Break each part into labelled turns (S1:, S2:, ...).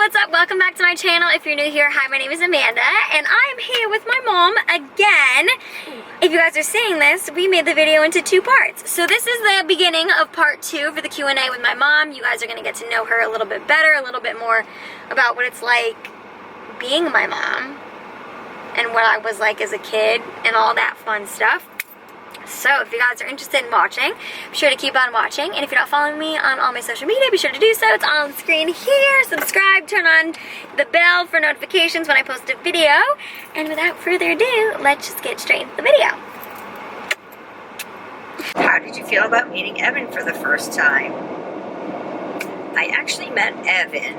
S1: what's up? Welcome back to my channel. If you're new here, hi, my name is Amanda, and I'm here with my mom again. If you guys are seeing this, we made the video into two parts. So this is the beginning of part 2 for the Q&A with my mom. You guys are going to get to know her a little bit better, a little bit more about what it's like being my mom and what I was like as a kid and all that fun stuff. So if you guys are interested in watching, be sure to keep on watching. And if you're not following me on all my social media, be sure to do so. It's on the screen here. Subscribe, turn on the bell for notifications when I post a video. And without further ado, let's just get straight into the video.
S2: How did you feel about meeting Evan for the first time? I actually met Evan.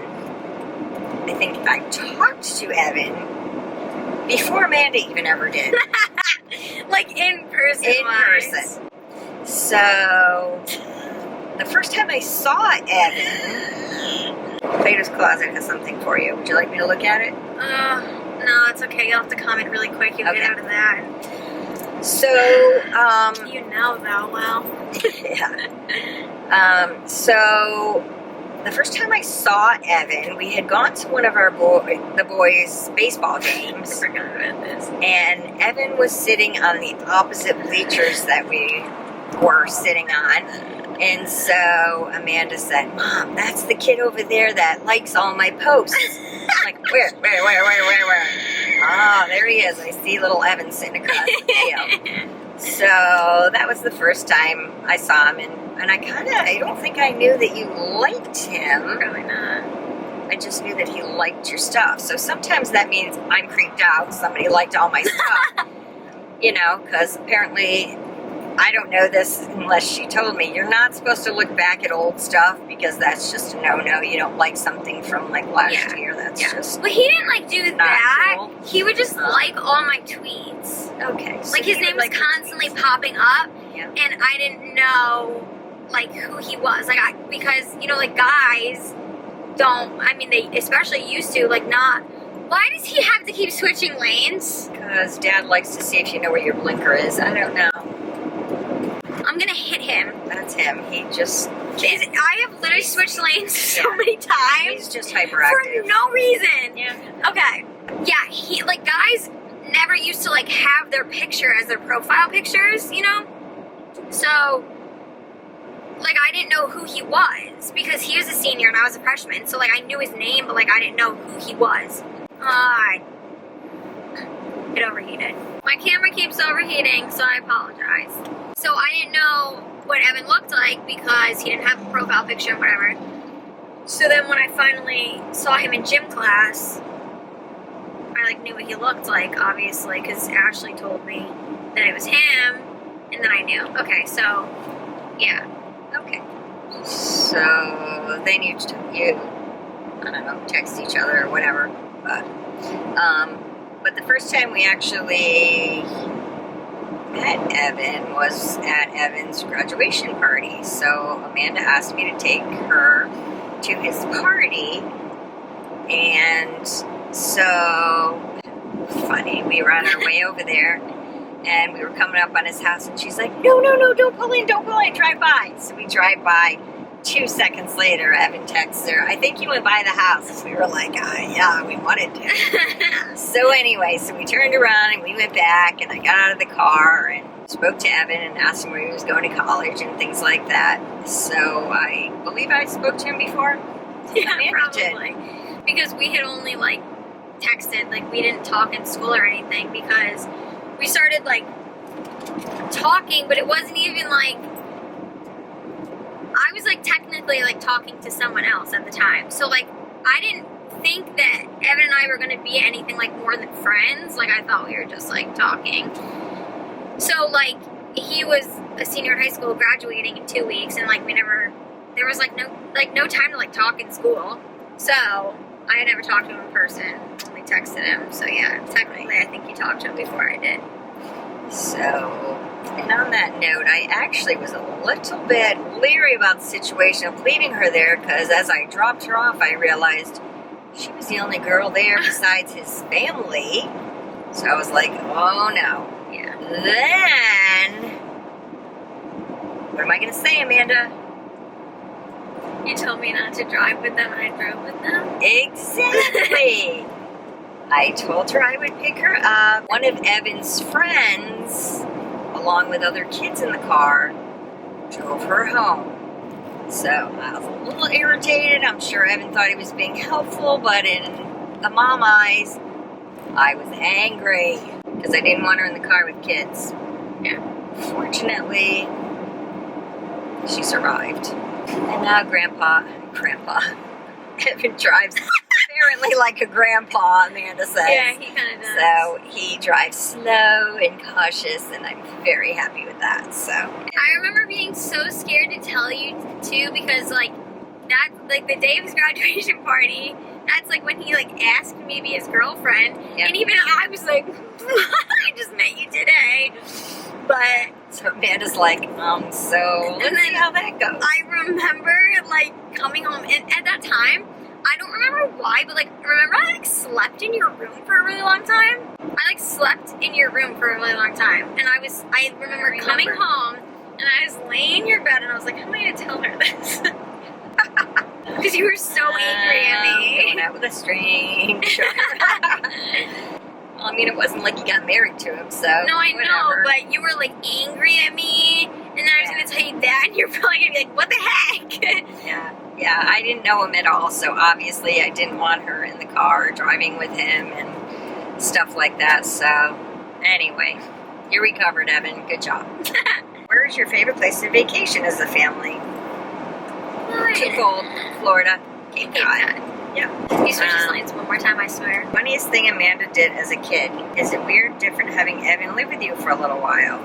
S2: I think I talked to Evan before Amanda even ever did.
S1: Like in person.
S2: In person. So, the first time I saw Evan, Plato's Closet has something for you. Would you like me to look at it?
S1: No, it's okay. You'll have to comment really quick. You'll get out of that.
S2: So,
S1: you know that well.
S2: Yeah. So, the first time I saw Evan, we had gone to one of our the boys' baseball games.
S1: I forgot about this.
S2: And Evan was sitting on the opposite bleachers that we were sitting on. And so Amanda said, "Mom, that's the kid over there that likes all my posts." I'm like, where? Oh, there he is. I see little Evan sitting across the field. So that was the first time I saw him, and I don't think I knew that you liked him.
S1: Probably not.
S2: I just knew that he liked your stuff. So sometimes that means I'm creeped out. Somebody liked all my stuff. You know, because apparently, I don't know this unless she told me, you're not supposed to look back at old stuff because that's just a no-no. You don't like something from like last year. That's just
S1: But he didn't like do that.
S2: cool.
S1: He would just like all my tweets.
S2: okay. So
S1: Like his name was constantly popping up,
S2: Yeah.
S1: and I didn't know like who he was. Like because you know, like guys don't. I mean, they especially used to like not. Why does he have to keep switching lanes?
S2: Because Dad likes to see if you know where your blinker is. I don't know.
S1: I'm gonna hit him.
S2: That's him. He just
S1: I have literally switched lanes so many times.
S2: He's just hyperactive.
S1: For no reason.
S2: Yeah.
S1: Okay. Yeah, he like guys never used to like have their picture as their profile pictures, you know? So like I didn't know who he was because he was a senior and I was a freshman. So like I knew his name, but like I didn't know who he was. It overheated. My camera keeps overheating, so I apologize. So I didn't know what Evan looked like because he didn't have a profile picture and whatever. So then when I finally saw him in gym class, I like knew what he looked like, obviously, because Ashley told me that it was him, and then I knew. Okay, so, yeah.
S2: Okay. So then you I don't know, text each other or whatever. But the first time we actually met Evan was at Evan's graduation party. So Amanda asked me to take her to his party. And so funny, we were on our way over there and we were coming up on his house and she's like, no, don't pull in, drive by. So we drive by. 2 seconds later, Evan texts her, I think you went by the house. We were like, yeah, we wanted to. So anyway, so we turned around and we went back and I got out of the car and spoke to Evan and asked him where he was going to college and things like that. So I believe I spoke to him before.
S1: Yeah, probably. Because we had only like texted, like we didn't talk in school or anything because we started like talking, but it wasn't even like I was like technically like talking to someone else at the time. So like I didn't think that Evan and I were going to be anything like more than friends. Like I thought we were just like talking. So like he was a senior in high school graduating in 2 weeks and like there was like no time to like talk in school. So I had never talked to him in person. We texted him. So yeah, technically I think you talked to him before I did.
S2: So, and on that note, I actually was a little bit leery about the situation of leaving her there because as I dropped her off, I realized she was the only girl there besides his family. So I was like, oh no.
S1: Yeah.
S2: Then, what am I going to say, Amanda?
S1: You told me not to drive with them, and I drove with them.
S2: Exactly. I told her I would pick her up. One of Evan's friends, along with other kids in the car, drove her home. So I was a little irritated. I'm sure Evan thought he was being helpful, but in the mom eyes, I was angry because I didn't want her in the car with kids.
S1: Yeah.
S2: Fortunately, she survived. And now Grandpa, Evan drives apparently like a grandpa, Amanda says.
S1: Yeah, he kind of does.
S2: So he drives slow and cautious, and I'm very happy with that. So
S1: I remember being so scared to tell you too, because like that's like the day of his graduation party. That's like when he like asked me to be his girlfriend,
S2: Yep.
S1: and even I was like, I just met you today. But
S2: so Amanda's like, so let's see how that goes.
S1: I remember like coming home, and at that time, I don't remember why, but like remember I like slept in your room for a really long time. I like slept in your room for a really long time, and I remember coming home, and I was laying in your bed, and I was like, how am I gonna tell her this? Because you were so angry at me.
S2: Going out with a stranger. I mean, it wasn't like you got married to him, so
S1: No, I
S2: whatever.
S1: know, but you were like angry at me, and then I was gonna tell you that, and you're probably gonna be like, what the heck?
S2: Yeah, I didn't know him at all, so obviously I didn't want her in the car driving with him and stuff like that. So anyway, you recovered, Evan. Good job. Where's your favorite place to vacation as a family? Too cold. Florida. Cape Cod. Yeah.
S1: You switch the lines one more time, I swear.
S2: Funniest thing Amanda did as a kid. Is it weird, different having Evan live with you for a little while?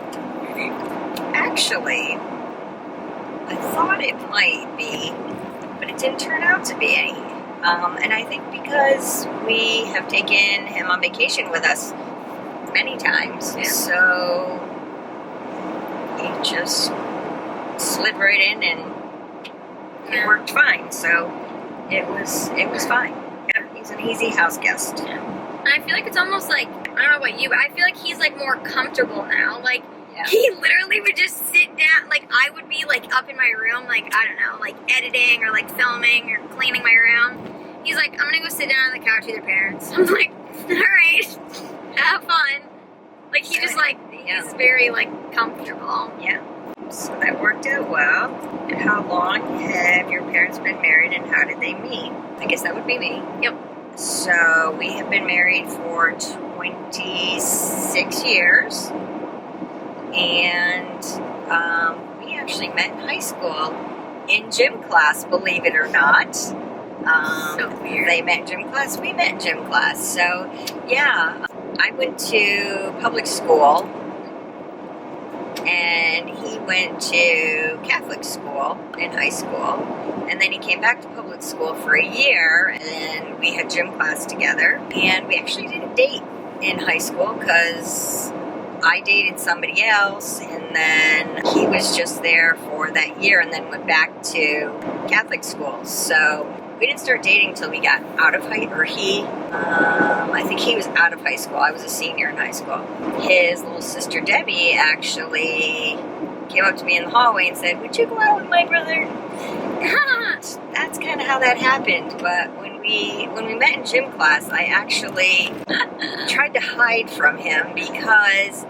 S2: Actually, I thought it might be, but it didn't turn out to be any. And I think because we have taken him on vacation with us many times, so he just slid right in and it worked fine. So it was fine. Yeah, he's an easy house guest.
S1: Yeah. And I feel like it's almost like, I don't know about you, but I feel like he's like more comfortable now. Like, he literally would just sit down, like I would be like up in my room, like, I don't know, like editing or like filming or cleaning my room. He's like, I'm gonna go sit down on the couch with your parents. I'm like, alright, have fun. Like he just like, he's very like comfortable.
S2: Yeah. So that worked out well. And how long have your parents been married and how did they meet? I guess that would be me.
S1: Yep.
S2: So we have been married for 26 years. And we actually met in high school in gym class, believe it or not.
S1: So weird.
S2: They met in gym class, we met in gym class. So yeah, I went to public school and he went to Catholic school in high school, and then he came back to public school for a year, and we had gym class together, and we actually didn't date in high school because I dated somebody else, and then he was just there for that year and then went back to Catholic school. So we didn't start dating until we got out of I think he was out of high school. I was a senior in high school. His little sister Debbie actually came up to me in the hallway and said, would you go out with my brother? That's kind of how that happened. But when we met in gym class, I actually tried to hide from him because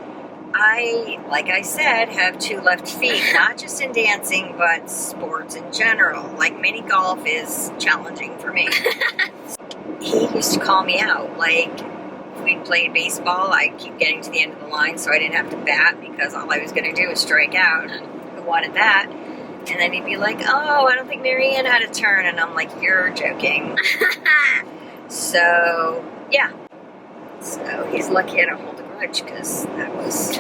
S2: I, like I said, have two left feet, not just in dancing, but sports in general. Like mini golf is challenging for me. He used to call me out. Like, if we played baseball, I'd keep getting to the end of the line so I didn't have to bat because all I was going to do was strike out. Who wanted that? And then he'd be like, oh, I don't think Marianne had a turn. And I'm like, you're joking. So, yeah. So he's lucky I don't hold a grudge because that was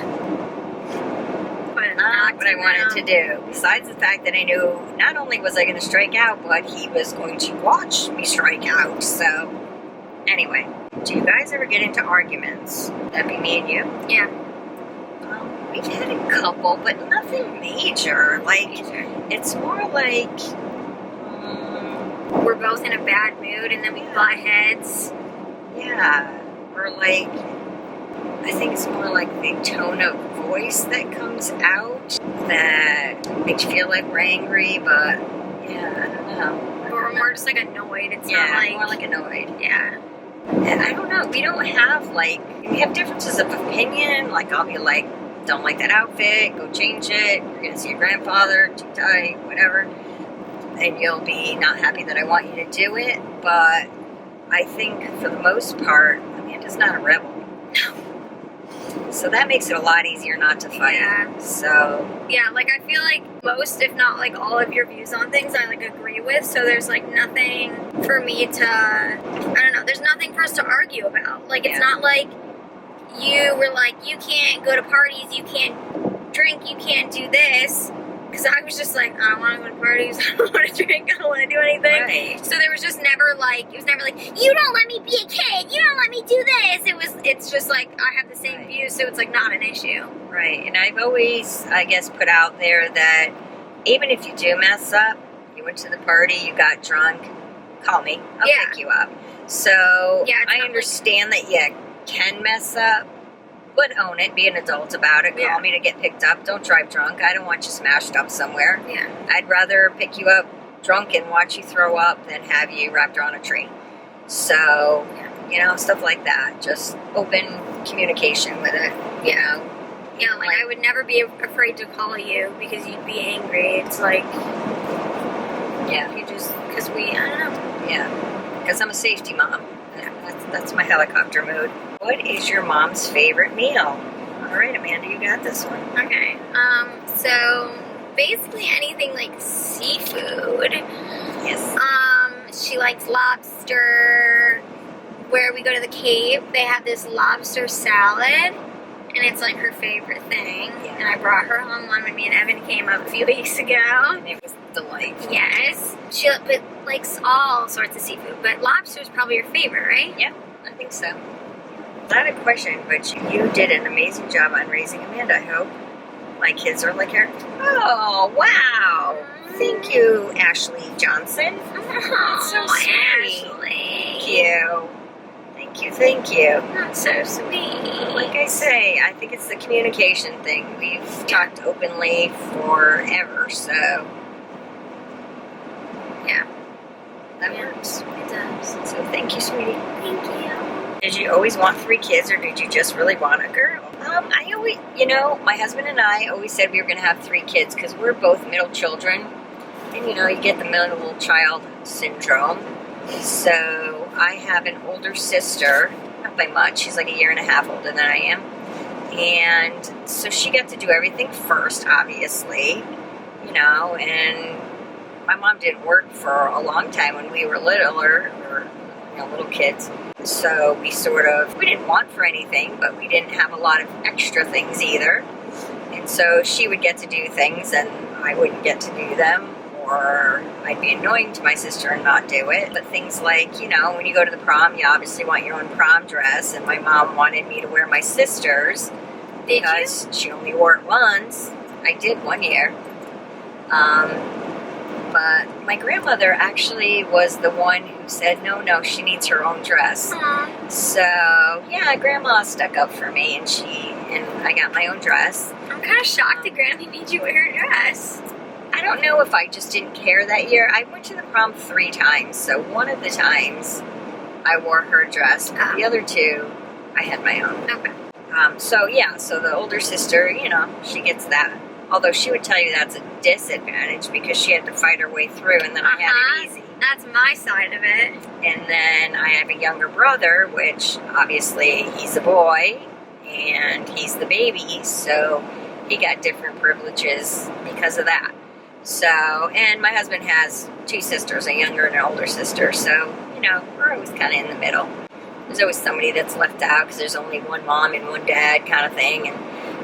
S2: not what I wanted to do. Besides the fact that I knew not only was I going to strike out, but he was going to watch me strike out. So, anyway, do you guys ever get into arguments? That'd be me and you?
S1: Yeah.
S2: We've had a couple, but nothing major. Like, it's more like
S1: we're both in a bad mood and then we butt heads.
S2: Yeah. Or like, I think it's more like the tone of voice that comes out that makes you feel like we're angry, but yeah, I don't know. know.
S1: Or more just like annoyed. It's
S2: Yeah,
S1: not like
S2: more like annoyed.
S1: yeah.
S2: And I don't know. We don't have we have differences of opinion. Like I'll be like, don't like that outfit. Go change it. You're gonna see your grandfather. Too tight. Whatever. And you'll be not happy that I want you to do it. But I think for the most part, Amanda's not a rebel. So that makes it a lot easier not to fight.
S1: Yeah.
S2: So
S1: Yeah, like I feel like most, if not like all of your views on things I like agree with, so there's like nothing for me to, I don't know, there's nothing for us to argue about. Like it's
S2: Yeah.
S1: not like you were like, you can't go to parties, you can't drink, you can't do this. Because I was just like, I don't want to go to parties, I don't want to drink, I don't want to do anything.
S2: Right.
S1: So there was just never like, it was never like, you don't let me be a kid, you don't let me do this. It's just like, I have the same
S2: Right.
S1: views, so it's like not an issue.
S2: Right, and I've always, I guess, put out there that even if you do mess up, you went to the party, you got drunk, call me, I'll
S1: Yeah.
S2: pick you up. So
S1: Yeah, it's
S2: I
S1: not
S2: understand that you can mess up, but own it, be an adult about it,
S1: Yeah.
S2: call me to get picked up, don't drive drunk, I don't want you smashed up somewhere.
S1: Yeah.
S2: I'd rather pick you up drunk and watch you throw up than have you wrapped around a tree. So, you know, stuff like that, just open communication with it, you know.
S1: Yeah, like I would never be afraid to call you because you'd be angry. It's like,
S2: Yeah.
S1: you just, because I don't know.
S2: Yeah, because I'm a safety mom. That's my helicopter mode. What is your mom's favorite meal? All right, Amanda, you got this one.
S1: Okay. So basically anything like seafood.
S2: Yes.
S1: She likes lobster. Where we go to the Cape, they have this lobster salad, and it's like her favorite thing.
S2: Yeah.
S1: And I brought her home one when me and Evan came up a few weeks ago.
S2: And it was delightful.
S1: Yes. She likes all sorts of seafood, but lobster is probably your favorite, right?
S2: Yep, I think so. Not a question, but you did an amazing job on raising Amanda, I hope. My kids are like her. Oh, wow. Thank you, Ashley Johnson.
S1: That's
S2: so sweet.
S1: Ashley.
S2: Thank you.
S1: That's so sweet.
S2: Like I say, I think it's the communication thing. We've talked openly forever, so
S1: Yeah.
S2: that works.
S1: It does.
S2: So thank you, sweetie.
S1: Thank you.
S2: Did you always want 3 kids, or did you just really want a girl? I always, my husband and I always said we were going to have 3 kids because we're both middle children. And, you get the middle child syndrome. So I have an older sister, not by much, she's like 1.5 years older than I am. And so she got to do everything first, obviously, and my mom didn't work for a long time when we were littler, or little kids. So we didn't want for anything, but we didn't have a lot of extra things either. And so she would get to do things and I wouldn't get to do them, or I'd be annoying to my sister and not do it. But things like, when you go to the prom, you obviously want your own prom dress, and my mom wanted me to wear my sister's because she only wore it once. I did one year. But my grandmother actually was the one who said, no, she needs her own dress.
S1: Aww.
S2: So, yeah, Grandma stuck up for me, and I got my own dress.
S1: I'm kind of shocked that Grammy made you wear her dress.
S2: I don't know if I just didn't care that year. I went to the prom 3 times, so one of the times I wore her dress, but the other 2, I had my own.
S1: Okay.
S2: So the older sister, she gets that. Although she would tell you that's a disadvantage because she had to fight her way through, and then I had it easy.
S1: That's my side of it.
S2: And then I have a younger brother, which obviously he's a boy, and he's the baby, so he got different privileges because of that. So, and my husband has 2 sisters, a younger and an older sister, so, we're always kind of in the middle. There's always somebody that's left out because there's only one mom and one dad kind of thing, and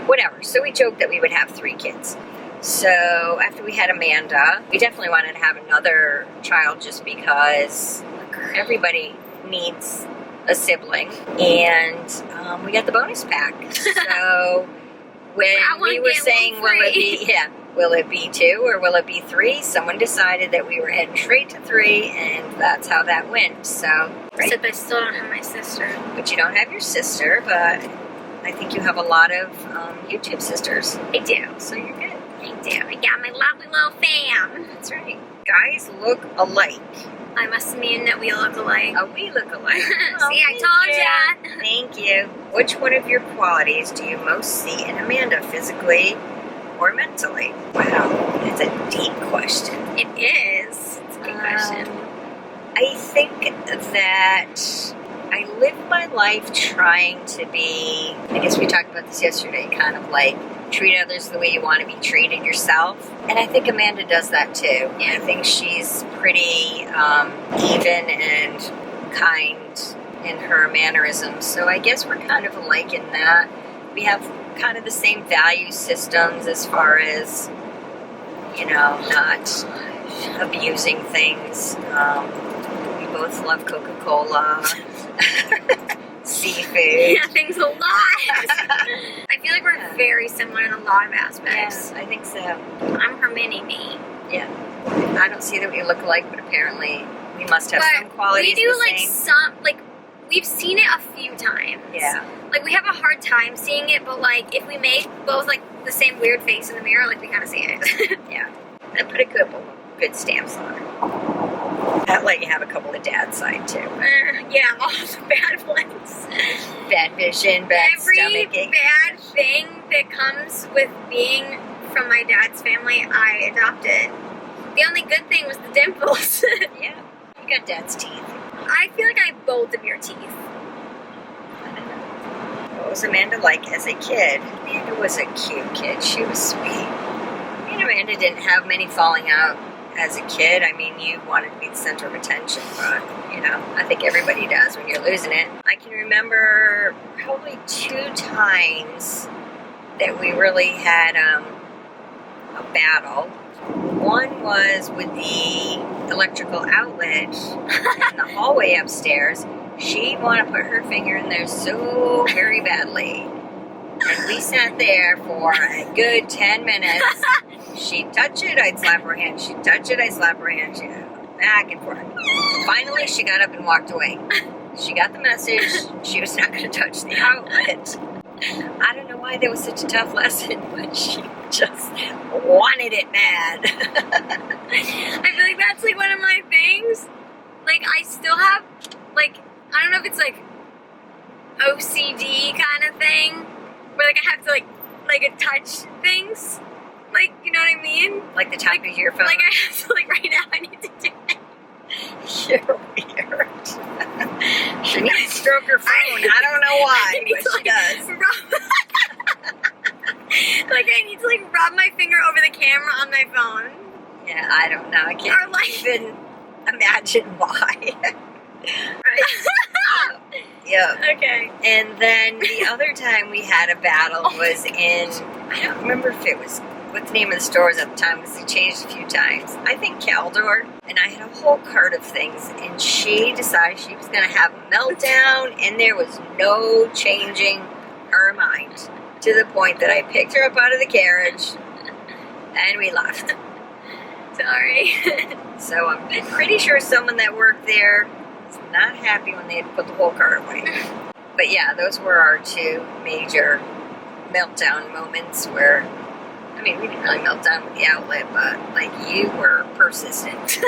S2: whatever. So we joked that we would have 3 kids. So after we had Amanda, we definitely wanted to have another child just because everybody needs a sibling. And we got the bonus pack. So when we were saying, will it be 2 or will it be 3, someone decided that we were heading straight to 3, and that's how that went. So,
S1: Except I still don't have my sister.
S2: But you don't have your sister, but I think you have a lot of YouTube sisters.
S1: I do.
S2: So you're good.
S1: I do. I got my lovely little fam.
S2: That's right. Guys look alike.
S1: I must mean that we look alike.
S2: Oh, we look alike. Oh,
S1: See, I told ya.
S2: Thank you. Which one of your qualities do you most see in Amanda, physically or mentally? Wow, that's a deep question.
S1: It is. It's a good question.
S2: I think that I live my life trying to be, I guess we talked about this yesterday, kind of like treat others the way you want to be treated yourself. And I think Amanda does that too.
S1: Yeah.
S2: I think she's pretty even and kind in her mannerisms. So I guess we're kind of alike in that. We have kind of the same value systems as far as, you know, not abusing things. We both love Coca-Cola. Seafood.
S1: Yeah, things a lot. I feel like we're very similar in a lot of aspects.
S2: Yeah, I think so.
S1: I'm her mini-me.
S2: Yeah. I don't see that we look alike, but apparently we must have some qualities
S1: we do
S2: the
S1: like
S2: same.
S1: some, like, we've seen it a few times.
S2: Yeah.
S1: Like, we have a hard time seeing it, but like, if we make both like the same weird face in the mirror, like, we kind of see it.
S2: Yeah. I put a couple good stamps on her. I'd let you have a couple of dad's side too.
S1: Yeah, all the bad ones.
S2: Bad vision, bad
S1: Every
S2: stomach ache.
S1: bad thing that comes with being from my dad's family, I adopted. The only good thing was the dimples.
S2: Yeah. You got dad's teeth.
S1: I feel like I have both of your teeth.
S2: I don't know. What was Amanda like as a kid? Amanda was a cute kid. She was sweet. Me and Amanda didn't have many falling out as a kid. I mean, you wanted to be the center of attention, but, you know, I think everybody does when you're losing it. I can remember probably 2 times that we really had a battle. One was with the electrical outlet in the hallway upstairs. She wanted to put her finger in there so very badly. And we sat there for a good 10 minutes. She'd touch it, I'd slap her hand. She'd touch it, I'd slap her hand. She'd go back and forth. Finally, she got up and walked away. She got the message. She was not going to touch the outlet. I don't know why that was such a tough lesson, but she just wanted it bad.
S1: I feel like that's like one of my things. Like, I still have, like, I don't know if it's like OCD kind of thing, where like I have to like touch things. Like, you know what I mean?
S2: Like the top of your phone.
S1: Like, I have to, like, right now I need to do it.
S2: You're weird. She needs to stroke her phone. I don't know why, but she does.
S1: Like, I need to, like, rub my finger over the camera on my phone.
S2: Yeah, I don't know. I can't even imagine why. Yeah.
S1: Okay.
S2: And then the other time we had a battle was in, I don't remember if it was, what the name of the store was at the time, because it changed a few times. I think Caldor. And I had a whole cart of things, and she decided she was going to have a meltdown, and there was no changing her mind, to the point that I picked her up out of the carriage, and we left.
S1: Sorry.
S2: So I'm pretty sure someone that worked there was not happy when they had put the whole cart away. But yeah, those were our 2 major meltdown moments where, I mean, we didn't really melt down with the outlet, but, like, you were persistent.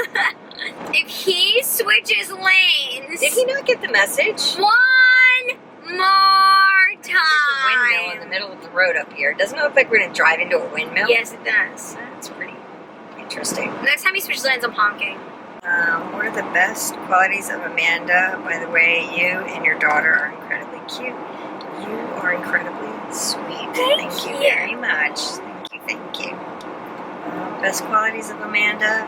S1: If he switches lanes...
S2: Did he not get the message?
S1: One more time!
S2: There's a windmill in the middle of the road up here. Doesn't it look like we're going to drive into a windmill?
S1: Yes, it does.
S2: That's pretty interesting.
S1: Next time he switches lanes, I'm honking.
S2: What are the best qualities of Amanda? By the way, you and your daughter are incredibly cute. You are incredibly sweet. Thank you very much. Thank you. Best qualities of Amanda?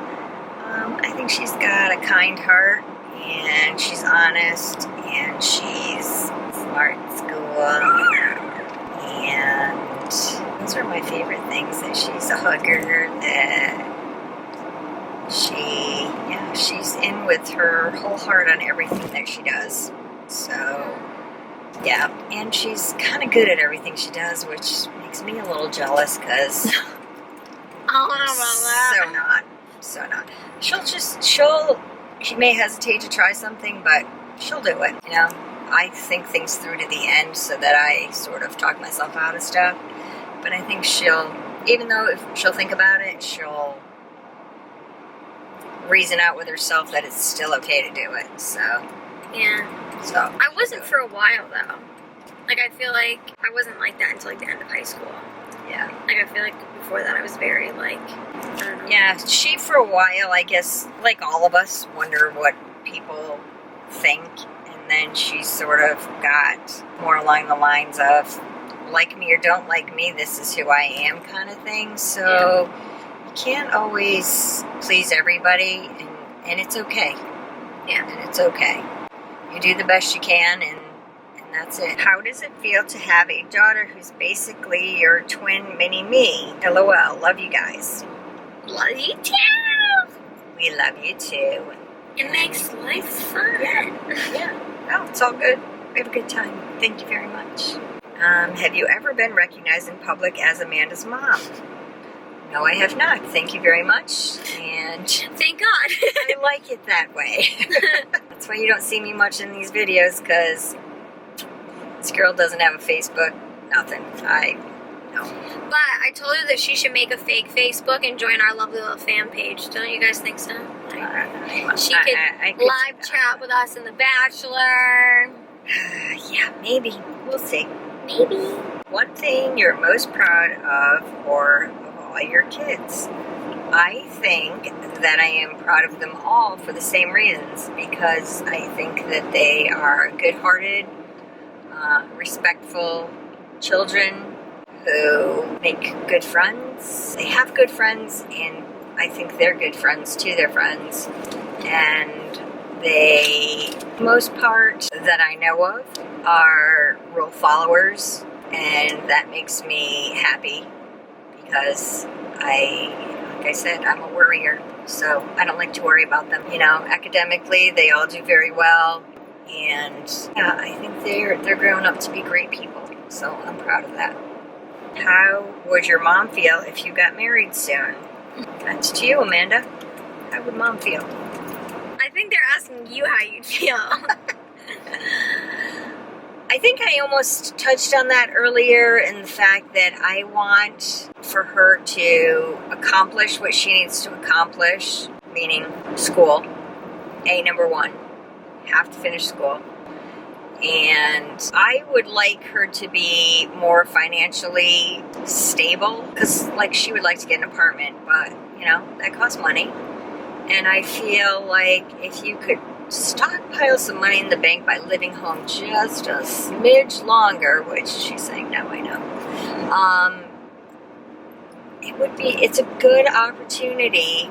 S2: I think she's got a kind heart, and she's honest, and she's smart in school, and those are my favorite things, that she's a hugger, that she's in with her whole heart on everything that she does. So, yeah, and she's kind of good at everything she does, which makes me a little jealous, because
S1: I don't know about that.
S2: So not. She may hesitate to try something, but she'll do it, you know. I think things through to the end so that I sort of talk myself out of stuff. But I think she'll, even though if she'll think about it, she'll reason out with herself that it's still okay to do it. So
S1: Yeah.
S2: So
S1: I wasn't for a while though. Like I feel like I wasn't like that until like the end of high school.
S2: yeah.
S1: Like I feel like before that I was very like, I don't know.
S2: Yeah, she for a while, I guess, like all of us, wonder what people think, and then she sort of got more along the lines of like me or don't like me, this is who I am kind of thing. So you can't always please everybody, and it's okay.
S1: Yeah.
S2: And it's okay. You do the best you can, and that's it. How does it feel to have a daughter who's basically your twin mini me? LOL. Love you guys.
S1: Love you too.
S2: We love you too.
S1: It makes life fun.
S2: Yeah. Oh, it's all good. We have a good time. Thank you very much. Have you ever been recognized in public as Amanda's mom? No, I have not. Thank you very much. And
S1: Thank God.
S2: I like it that way. That's why you don't see me much in these videos, because this girl doesn't have a Facebook. Nothing. No.
S1: But I told her that she should make a fake Facebook and join our lovely little fan page. Don't you guys think so? She could live chat with us in The Bachelor.
S2: Yeah, maybe. We'll see.
S1: Maybe.
S2: One thing you're most proud of, or of all your kids? I think that I am proud of them all for the same reasons, because I think that they are good-hearted, respectful children who make good friends. They have good friends, and I think they're good friends to their friends. And they, most part that I know of, are rule followers, and that makes me happy, because like I said, I'm a worrier, so I don't like to worry about them. You know, academically, they all do very well, and yeah, I think they're grown up to be great people, so I'm proud of that. How would your mom feel if you got married soon? That's to you, Amanda. How would mom feel?
S1: I think they're asking you how you'd feel.
S2: I think I almost touched on that earlier, in the fact that I want for her to accomplish what she needs to accomplish, meaning school. Number one, have to finish school. And I would like her to be more financially stable, because like she would like to get an apartment, but you know, that costs money. And I feel like if you could stockpile some money in the bank by living home just a smidge longer, which she's saying no, I know, it's a good opportunity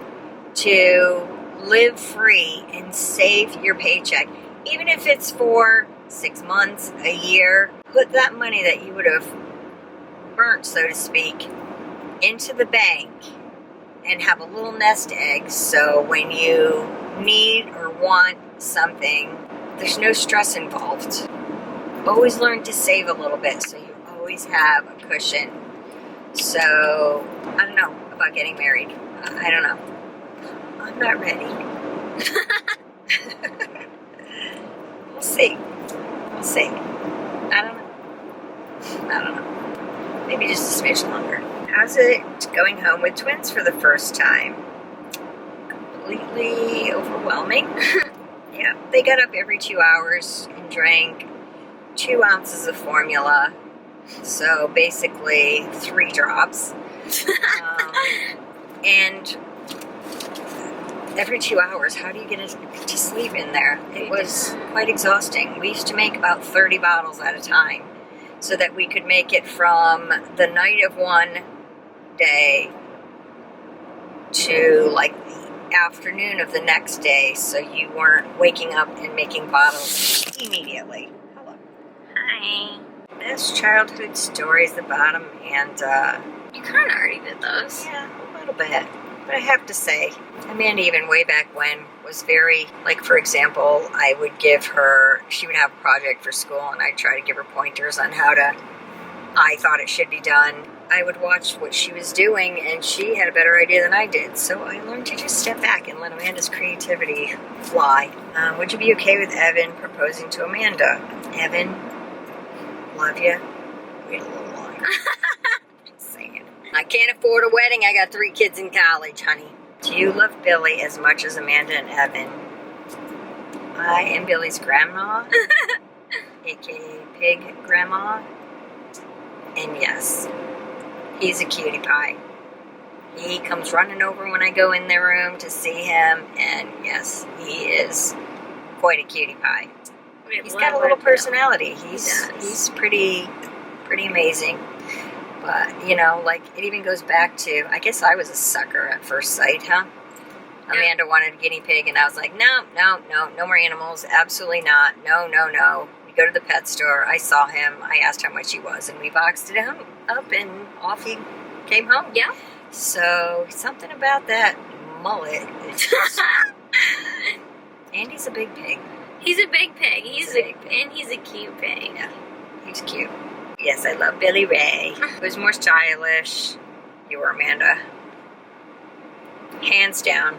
S2: to live free and save your paycheck. Even if it's for 6 months, a year, put that money that you would have burnt, so to speak, into the bank and have a little nest egg, so when you need or want something, there's no stress involved. Always learn to save a little bit, so you always have a cushion. So, I don't know about getting married. I don't know. I'm not ready. We'll see. We'll see. I don't know. Maybe just a smidge longer. How's it going home with twins for the first time? Completely overwhelming. Yeah, they got up every 2 hours and drank 2 ounces of formula. So basically 3 drops. And every 2 hours, how do you get to sleep in there? It was quite exhausting. We used to make about 30 bottles at a time, so that we could make it from the night of one day to like the afternoon of the next day, so you weren't waking up and making bottles immediately. Hello. Hi. Best childhood stories, the bottom, and
S1: You kind of already did those.
S2: yeah, a little bit. But I have to say, Amanda, even way back when, was very, like, for example, I would give her, she would have a project for school, and I'd try to give her pointers on how I thought it should be done. I would watch what she was doing, and she had a better idea than I did. So I learned to just step back and let Amanda's creativity fly. Would you be okay with Evan proposing to Amanda? Evan, love you. Wait a little longer. Just saying. I can't afford a wedding. I got 3 kids in college, honey. Do you love Billy as much as Amanda and Evan? I am Billy's grandma, aka Pig Grandma. And yes, he's a cutie pie. He comes running over when I go in their room to see him, and yes, he is quite a cutie pie. He's got a little personality. He's pretty amazing. But, you know, like, it even goes back to, I guess I was a sucker at first sight, huh? Amanda wanted a guinea pig, and I was like, no more animals, absolutely not, no. We go to the pet store, I saw him, I asked how much he was, and we boxed it up, and off he came home.
S1: Yeah.
S2: So, something about that mullet is just... And he's a big pig.
S1: He's a big pig.
S2: And
S1: he's a cute pig.
S2: Yeah, he's cute. Yes, I love Billy Ray. Who's more stylish? You or Amanda? Hands down.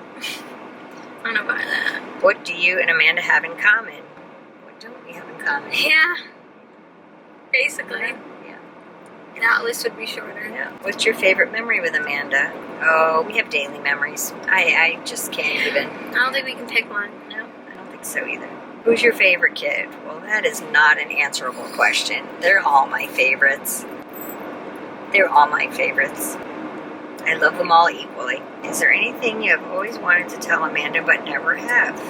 S1: I don't buy that.
S2: What do you and Amanda have in common? What don't we have in common?
S1: Yeah. Basically.
S2: Yeah.
S1: That list would be shorter.
S2: Yeah. What's your favorite memory with Amanda? Oh, we have daily memories. I just can't even.
S1: I don't think we can pick one.
S2: No, I don't think so either. Who's your favorite kid? Well, that is not an answerable question. They're all my favorites. They're all my favorites. I love them all equally. Is there anything you have always wanted to tell Amanda but never have?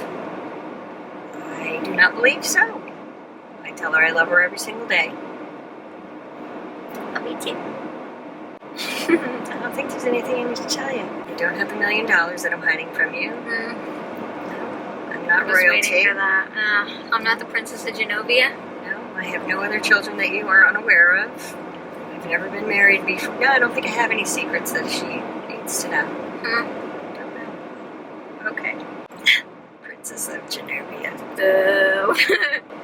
S2: I do not believe so. I tell her I love her every single day.
S1: Me too.
S2: I don't think there's anything I need to tell you. I don't have the $1 million that I'm hiding from you. I'm not royalty.
S1: Waiting for that. I'm not the Princess of Genovia.
S2: No, I have no other children that you are unaware of. I've never been married before. No, I don't think I have any secrets that she needs to know. Don't know. Okay. Princess of Genovia.
S1: Boo.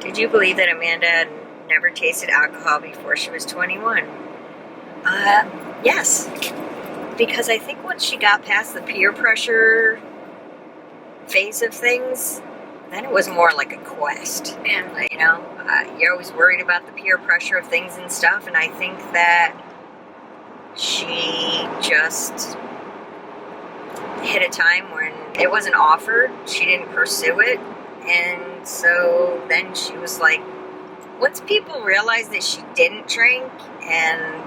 S2: Did you believe that Amanda had never tasted alcohol before she was 21? Yes. Because I think once she got past the peer pressure phase of things, then it was more like a quest.
S1: Yeah.
S2: You know, you're always worried about the peer pressure of things and stuff, and I think that she just hit a time when it wasn't offered, she didn't pursue it, and so then she was like, once people realized that she didn't drink and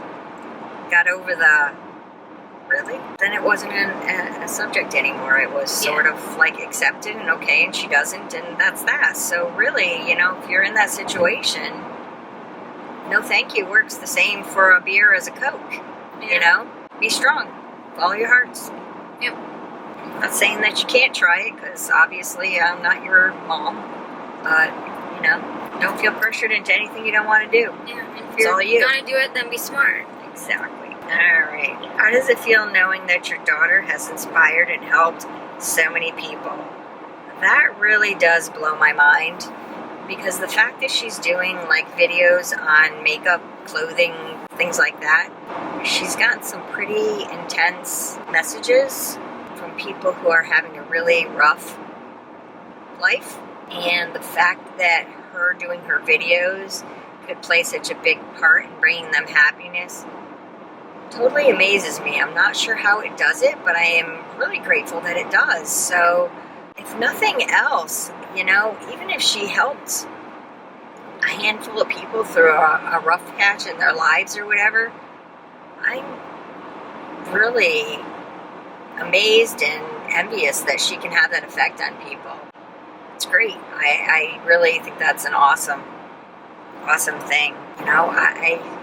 S2: got over the really, then it wasn't a subject anymore. It was sort of like accepted and okay, and she doesn't, and that's that. So really, you know, if you're in that situation, no thank you works the same for a beer as a Coke.
S1: Yeah.
S2: You know, be strong, follow your hearts.
S1: Yep.
S2: Not saying that you can't try it, because obviously I'm not your mom, but you know, don't feel pressured into anything you don't want to do.
S1: Yeah, and if
S2: It's all
S1: you're
S2: you.
S1: gonna do it, then be smart.
S2: Exactly. Alright. How does it feel knowing that your daughter has inspired and helped so many people? That really does blow my mind, because the fact that she's doing like videos on makeup, clothing, things like that, she's gotten some pretty intense messages from people who are having a really rough life, and the fact that her doing her videos could play such a big part in bringing them happiness totally amazes me. I'm not sure how it does it, but I am really grateful that it does. So if nothing else, you know, even if she helped a handful of people through a rough patch in their lives or whatever, I'm really amazed and envious that she can have that effect on people. It's great. I really think that's an awesome thing. You know,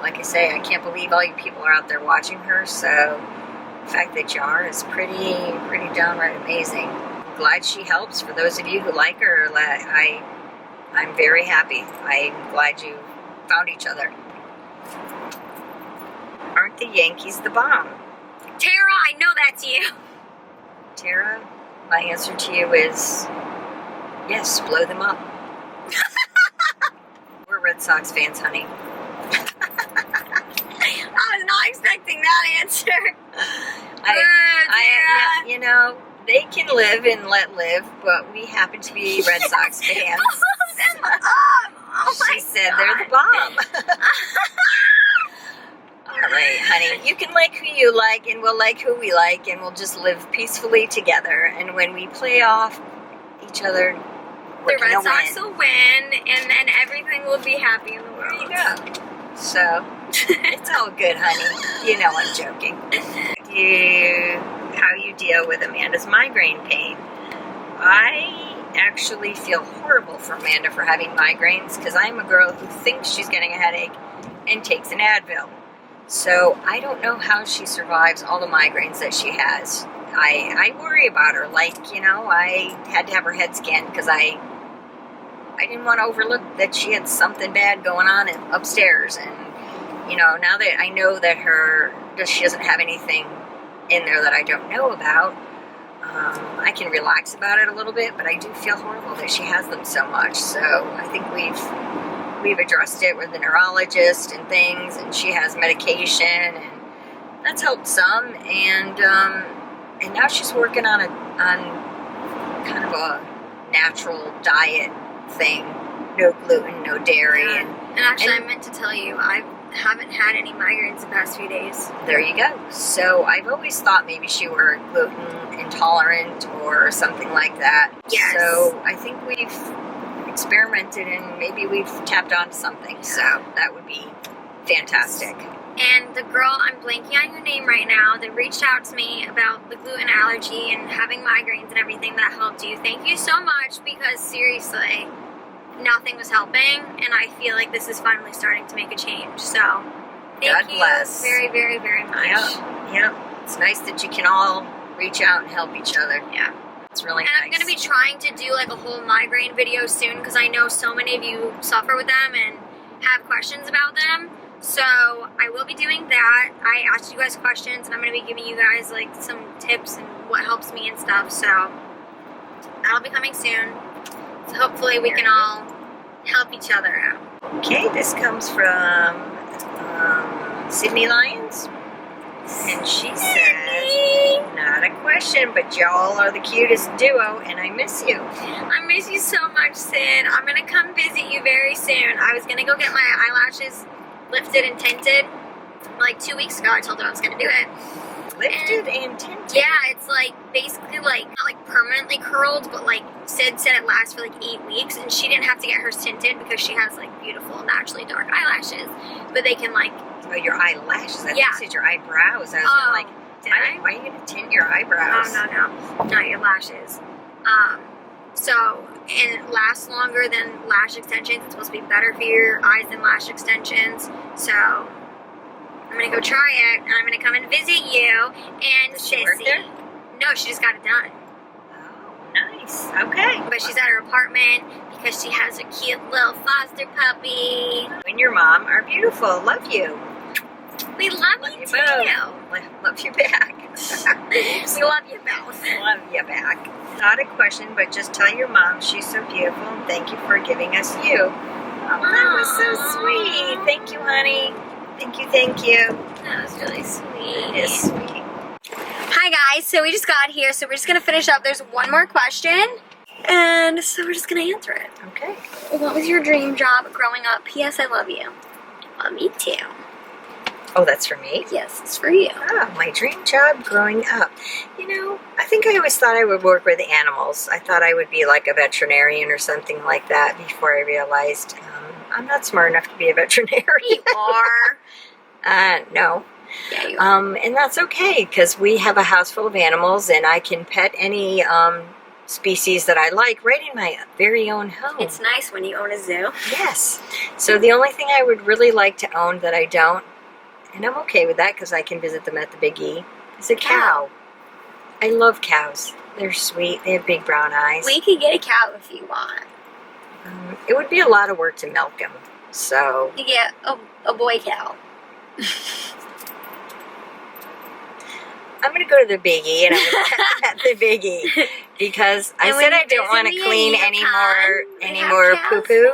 S2: like I say, I can't believe all you people are out there watching her, so the fact that you are is pretty downright amazing. I'm glad she helps. For those of you who like her, I'm very happy. I'm glad you found each other. Aren't the Yankees the bomb?
S1: Tara, I know that's you.
S2: Tara, my answer to you is yes, blow them up. We're Red Sox fans, honey.
S1: I was not expecting that answer.
S2: I you know, they can live and let live, but we happen to be Red Sox fans.
S1: Oh
S2: She said they're the bomb. All right, honey. You can like who you like, and we'll like who we like, and we'll just live peacefully together. And when we play off each other,
S1: the Red Sox will win, and then everything will be happy in the world.
S2: There you go. So, it's all good, honey. You know I'm joking. How you deal with Amanda's migraine pain. I actually feel horrible for Amanda for having migraines because I'm a girl who thinks she's getting a headache and takes an Advil. So I don't know how she survives all the migraines that she has. I worry about her. Like, you know, I had to have her head scanned because I didn't want to overlook that she had something bad going on upstairs. And, you know, now that I know that she doesn't have anything in there that I don't know about, I can relax about it a little bit, but I do feel horrible that she has them so much. So I think we've addressed it with the neurologist and things, and she has medication, and that's helped some. And now she's working on kind of a natural diet thing, no gluten, no dairy.
S1: Yeah. And actually, I meant to tell you, I haven't had any migraines the past few days.
S2: There you go. So I've always thought maybe she were gluten intolerant or something like that.
S1: Yes.
S2: So I think we've experimented and maybe we've tapped onto something. So that would be fantastic.
S1: And the girl, I'm blanking on your name right now, that reached out to me about the gluten allergy and having migraines and everything, that helped you. Thank you so much, because seriously, nothing was helping, and I feel like this is finally starting to make a change. So thank you very, very, very much.
S2: Yeah. It's nice that you can all reach out and help each other.
S1: Yeah.
S2: It's really
S1: nice. And I'm going to be trying to do like a whole migraine video soon, because I know so many of you suffer with them and have questions about them. So I will be doing that. I asked you guys questions, and I'm going to be giving you guys like some tips and what helps me and stuff. So that'll be coming soon. So hopefully we can all help each other out.
S2: Okay, this comes from Sydney Lyons. And she says, not a question, but y'all are the cutest duo, and I miss you.
S1: I miss you so much, Sid. I'm going to come visit you very soon. I was going to go get my eyelashes lifted and tinted like 2 weeks ago. I told her I was going to do it.
S2: Lifted and tinted?
S1: Yeah, it's like basically like not like permanently curled, but like Sid said it lasts for like 8 weeks, and she didn't have to get hers tinted because she has like beautiful naturally dark eyelashes, but they can like...
S2: Oh, your eyelashes? I think you said your eyebrows. I was like, why are you going to tint your eyebrows?
S1: No, not your lashes. So, and it lasts longer than lash extensions. It's supposed to be better for your eyes than lash extensions. So, I'm going to go try it, and I'm going to come and visit you. And
S2: Does she work there?
S1: No, she just got it done.
S2: Oh, nice. Okay.
S1: But she's at her apartment because she has a cute little foster puppy.
S2: You and your mom are beautiful. Love you.
S1: We love you too.
S2: Love you back.
S1: We love you both.
S2: Love you back. Not a question, but just tell your mom she's so beautiful, and thank you for giving us you. Oh, that was so sweet. Thank you, honey. Thank you.
S1: That was really sweet.
S2: It is sweet.
S1: Hi guys, so we just got here, so we're just going to finish up. There's one more question, and so we're just going to answer it.
S2: Okay.
S1: What was your dream job growing up? P.S. I love you. Me too.
S2: Oh, that's for me?
S1: Yes, it's for you.
S2: My dream job growing up. You know, I think I always thought I would work with animals. I thought I would be like a veterinarian or something like that before I realized I'm not smart enough to be a veterinarian.
S1: You are.
S2: No.
S1: Yeah, you are.
S2: And that's okay, because we have a house full of animals, and I can pet any species that I like right in my very own home.
S1: It's nice when you own a zoo.
S2: Yes. So the only thing I would really like to own that I don't, and I'm okay with that because I can visit them at the Big E, is a cow. I love cows. They're sweet. They have big brown eyes.
S1: We could get a cow if you want.
S2: It would be a lot of work to milk them. So
S1: You get a boy cow.
S2: I'm going to go to the Big E, and I'm going to pet the Big E because I said I don't want to clean any more poo-poo.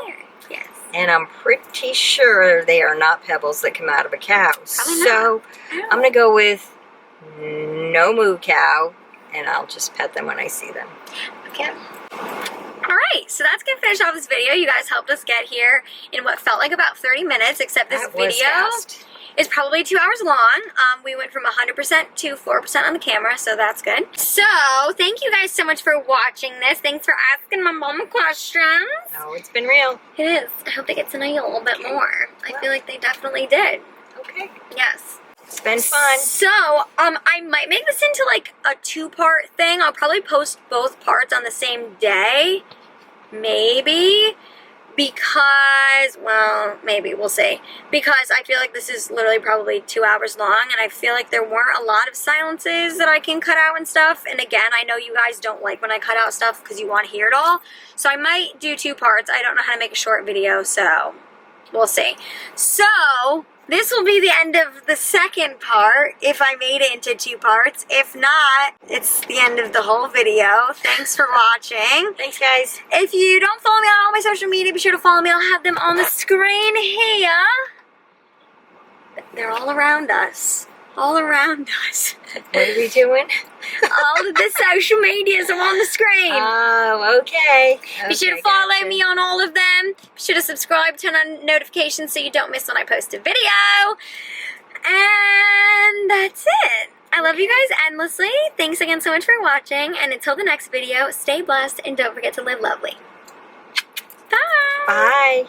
S1: Yes.
S2: And I'm pretty sure they are not pebbles that come out of a cow. So I'm going to go with no moo cow, and I'll just pet them when I see them.
S1: Okay. Alright, so that's going to finish off this video. You guys helped us get here in what felt like about 30 minutes, except this
S2: That was
S1: video
S2: fast.
S1: is probably 2 hours long. We went from 100% to 4% on the camera, so that's good. So, thank you guys so much for watching this. Thanks for asking my mom questions.
S2: Oh, it's been real.
S1: It is. I hope they get to know you a little bit more. I feel like they definitely did.
S2: Okay.
S1: Yes.
S2: It's been fun.
S1: So, I might make this into like a 2-part thing. I'll probably post both parts on the same day. Maybe. Because, well, maybe, we'll see. Because I feel like this is literally probably 2 hours long, and I feel like there weren't a lot of silences that I can cut out and stuff. And again, I know you guys don't like when I cut out stuff because you want to hear it all. So I might do 2 parts. I don't know how to make a short video, so we'll see. So, this will be the end of the second part, if I made it into 2 parts. If not, it's the end of the whole video. Thanks for watching.
S2: Thanks, guys.
S1: If you don't follow me on all my social media, be sure to follow me. I'll have them on the screen here. They're all around us. All around us.
S2: What are we doing?
S1: All of the social medias are on the screen.
S2: Oh, okay.
S1: Be sure to follow me on all of them. Be sure to subscribe, turn on notifications so you don't miss when I post a video. And that's it. I love you guys endlessly. Thanks again so much for watching. And until the next video, stay blessed and don't forget to live lovely. Bye.
S2: Bye.